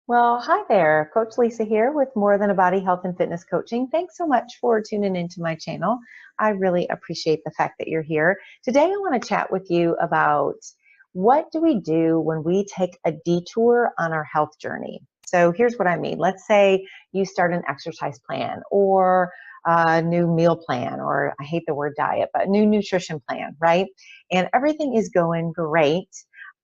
Well, hi there. Coach Lisa here with More Than a Body Health and Fitness Coaching. Thanks so much for tuning into my channel. I really appreciate the fact that you're here. Today, I want to chat with you about what do we do when we take a detour on our health journey. So here's what I mean. Let's say you start an exercise plan or a new meal plan, or I hate the word diet, but new nutrition plan, right? And everything is going great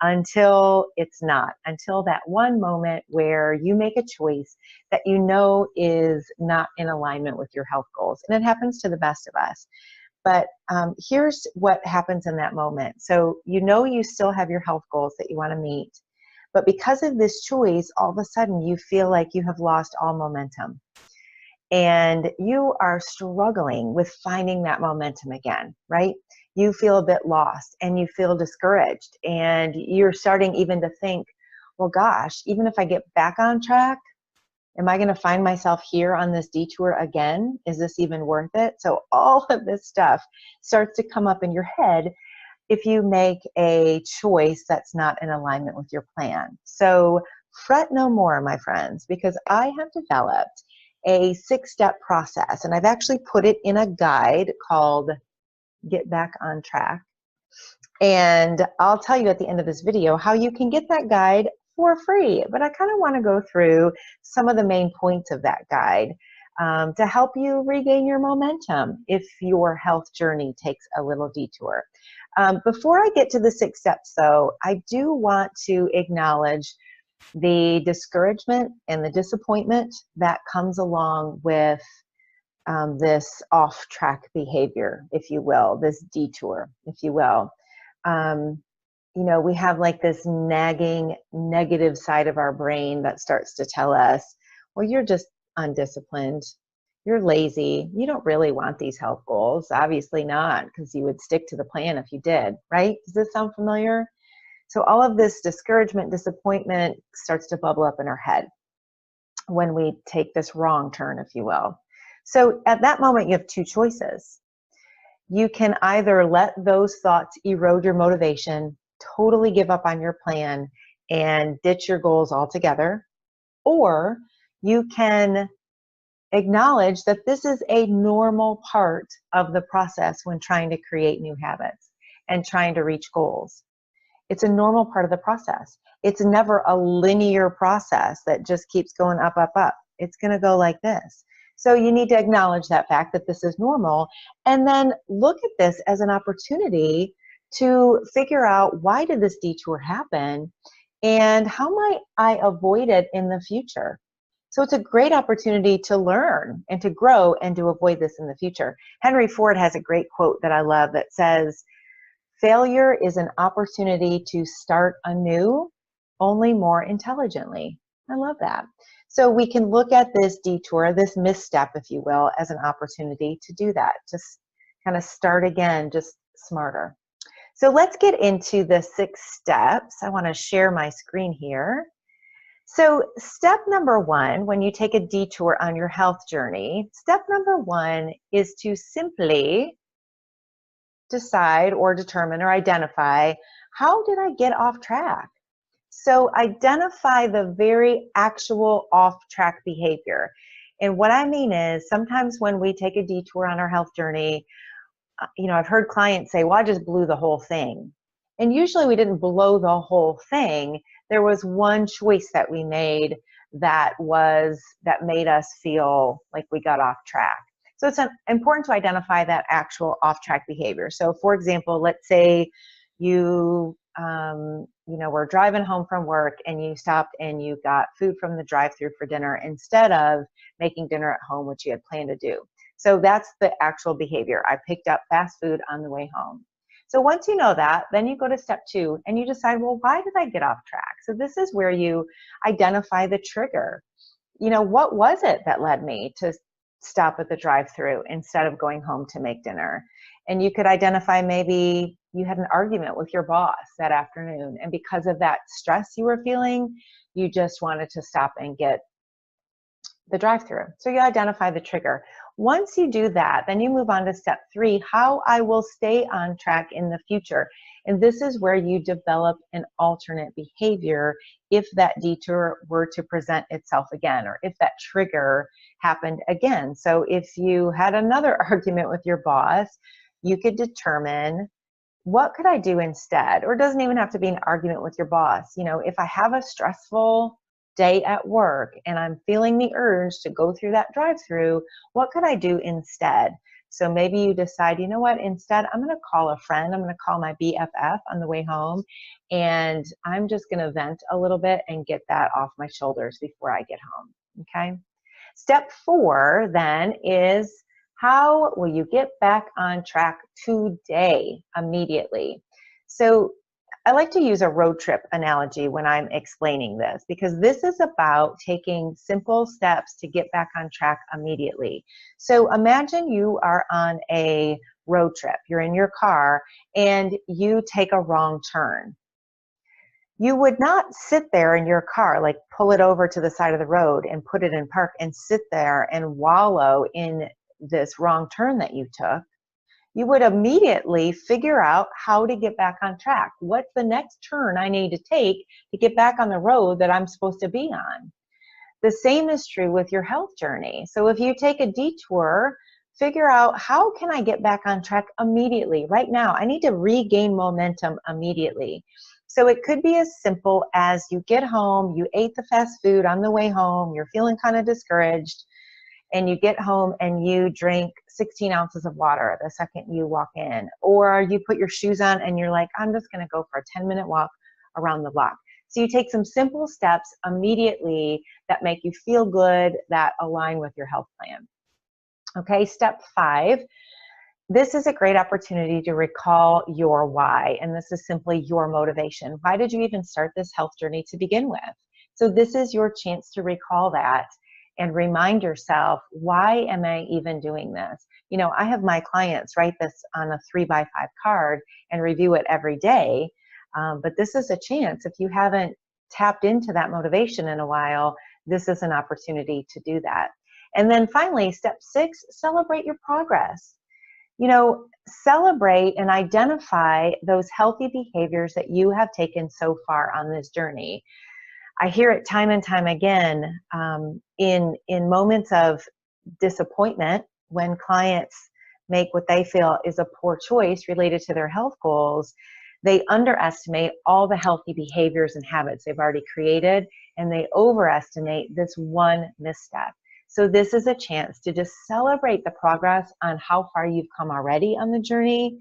until it's not, until that one moment where you make a choice that you know is not in alignment with your health goals. And it happens to the best of us. But here's what happens in that moment. So you know you still have your health goals that you want to meet, but because of this choice, all of a sudden you feel like you have lost all momentum. And you are struggling with finding that momentum again, right? You feel a bit lost and you feel discouraged, and you're starting even to think, well, gosh, even if I get back on track, am I going to find myself here on this detour again? Is this even worth it? So all of this stuff starts to come up in your head if you make a choice that's not in alignment with your plan. So fret no more, my friends, because I have developed a 6-step process, and I've actually put it in a guide called Get Back on Track. And I'll tell you at the end of this video how you can get that guide for free. But I kind of want to go through some of the main points of that guide to help you regain your momentum if your health journey takes a little detour. Before I get to the 6 steps, though, I do want to acknowledge the discouragement and the disappointment that comes along with this off-track behavior, if you will, this detour, if you will. We have like this nagging negative side of our brain that starts to tell us, well, you're just undisciplined. You're lazy. You don't really want these health goals. Obviously not, because you would stick to the plan if you did, right? Does this sound familiar? So all of this discouragement, disappointment starts to bubble up in our head when we take this wrong turn, if you will. So at that moment, you have 2 choices. You can either let those thoughts erode your motivation, totally give up on your plan, and ditch your goals altogether, or you can acknowledge that this is a normal part of the process when trying to create new habits and trying to reach goals. It's a normal part of the process. It's never a linear process that just keeps going up, up, up. It's going to go like this. So you need to acknowledge that fact that this is normal, and then look at this as an opportunity to figure out, why did this detour happen and how might I avoid it in the future? So it's a great opportunity to learn and to grow and to avoid this in the future. Henry Ford has a great quote that I love that says, "Failure is an opportunity to start anew, only more intelligently." I love that. So we can look at this detour, this misstep, if you will, as an opportunity to do that, just kind of start again, just smarter. So let's get into the 6 steps. I want to share my screen here. So step number 1, when you take a detour on your health journey, step number 1 is to simply decide or determine or identify, how did I get off track? So identify the very actual off-track behavior. And what I mean is, sometimes when we take a detour on our health journey, I've heard clients say, well, I just blew the whole thing. And usually we didn't blow the whole thing. There was one choice that we made that made us feel like we got off track. So it's important to identify that actual off-track behavior. So for example, let's say you were driving home from work and you stopped and you got food from the drive-thru for dinner instead of making dinner at home, which you had planned to do. So that's the actual behavior. I picked up fast food on the way home. So once you know that, then you go to step 2 and you decide, well, why did I get off track? So this is where you identify the trigger. What was it that led me to stop at the drive-thru instead of going home to make dinner? And you could identify, maybe you had an argument with your boss that afternoon, and because of that stress you were feeling, you just wanted to stop and get the drive-thru. So you identify the trigger. Once you do that, then you move on to step 3, how I will stay on track in the future. And this is where you develop an alternate behavior if that detour were to present itself again, or if that trigger happened again. So if you had another argument with your boss, you could determine, what could I do instead? Or it doesn't even have to be an argument with your boss. You know, if I have a stressful day at work and I'm feeling the urge to go through that drive-through, what could I do instead? So maybe you decide, you know what, instead I'm going to call a friend. I'm going to call my BFF on the way home, and I'm just going to vent a little bit and get that off my shoulders before I get home. Okay. Step 4 then is, how will you get back on track today, immediately? So I like to use a road trip analogy when I'm explaining this, because this is about taking simple steps to get back on track immediately. So imagine you are on a road trip. You're in your car and you take a wrong turn. You would not sit there in your car, like pull it over to the side of the road and put it in park and sit there and wallow in this wrong turn that you took. You would immediately figure out how to get back on track. What's the next turn I need to take to get back on the road that I'm supposed to be on? The same is true with your health journey. So if you take a detour, figure out, how can I get back on track immediately? Right now, I need to regain momentum immediately. So it could be as simple as you get home, you ate the fast food on the way home, you're feeling kind of discouraged, and you get home and you drink 16 ounces of water the second you walk in. Or you put your shoes on and you're like, I'm just going to go for a 10-minute walk around the block. So you take some simple steps immediately that make you feel good, that align with your health plan. Okay, step 5. This is a great opportunity to recall your why, and this is simply your motivation. Why did you even start this health journey to begin with? So this is your chance to recall that and remind yourself, why am I even doing this? You know, I have my clients write this on a 3x5 card and review it every day. But this is a chance. If you haven't tapped into that motivation in a while, this is an opportunity to do that. And then finally, step 6, celebrate your progress. You know, celebrate and identify those healthy behaviors that you have taken so far on this journey. I hear it time and time again in moments of disappointment when clients make what they feel is a poor choice related to their health goals. They underestimate all the healthy behaviors and habits they've already created, and they overestimate this one misstep. So this is a chance to just celebrate the progress on how far you've come already on the journey,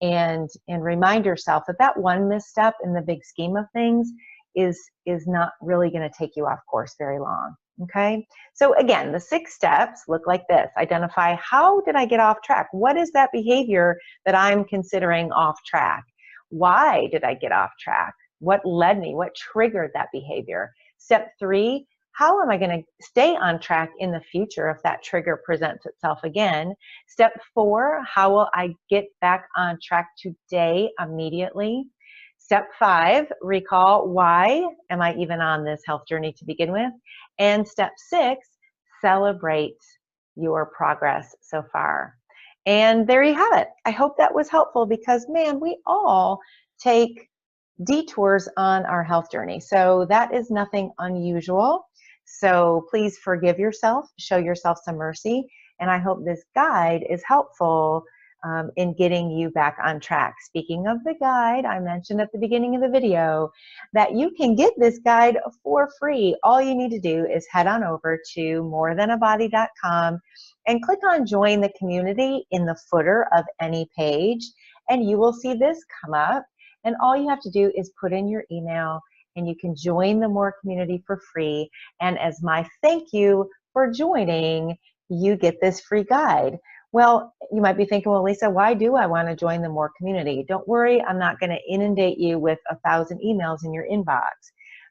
and remind yourself that that one misstep in the big scheme of things is not really going to take you off course very long. Okay, so again, the 6 steps look like this. Identify, how did I get off track? What is that behavior that I'm considering off track? Why did I get off track? What led me? What triggered that behavior? Step 3, how am I going to stay on track in the future if that trigger presents itself again? Step 4, how will I get back on track today immediately? Step 5, recall, why am I even on this health journey to begin with? And step 6, celebrate your progress so far. And there you have it. I hope that was helpful, because man, we all take detours on our health journey. So that is nothing unusual. So please forgive yourself, show yourself some mercy, and I hope this guide is helpful in getting you back on track. Speaking of the guide, I mentioned at the beginning of the video that you can get this guide for free. All you need to do is head on over to morethanabody.com and click on join the community in the footer of any page, and you will see this come up. And all you have to do is put in your email, and you can join the More community for free. And as my thank you for joining, you get this free guide. Well, you might be thinking, well, Lisa, why do I want to join the More community? Don't worry, I'm not going to inundate you with 1,000 emails in your inbox.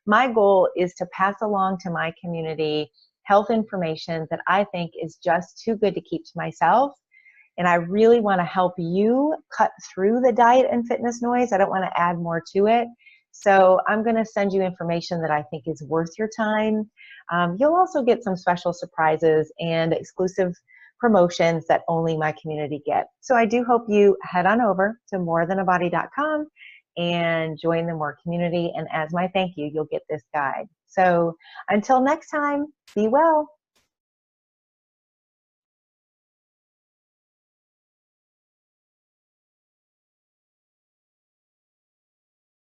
My goal is to pass along to my community health information that I think is just too good to keep to myself. And I really want to help you cut through the diet and fitness noise. I don't want to add more to it. So I'm going to send you information that I think is worth your time. You'll also get some special surprises and exclusive promotions that only my community get. So I do hope you head on over to morethanabody.com and join the More community. And as my thank you, you'll get this guide. So until next time, be well.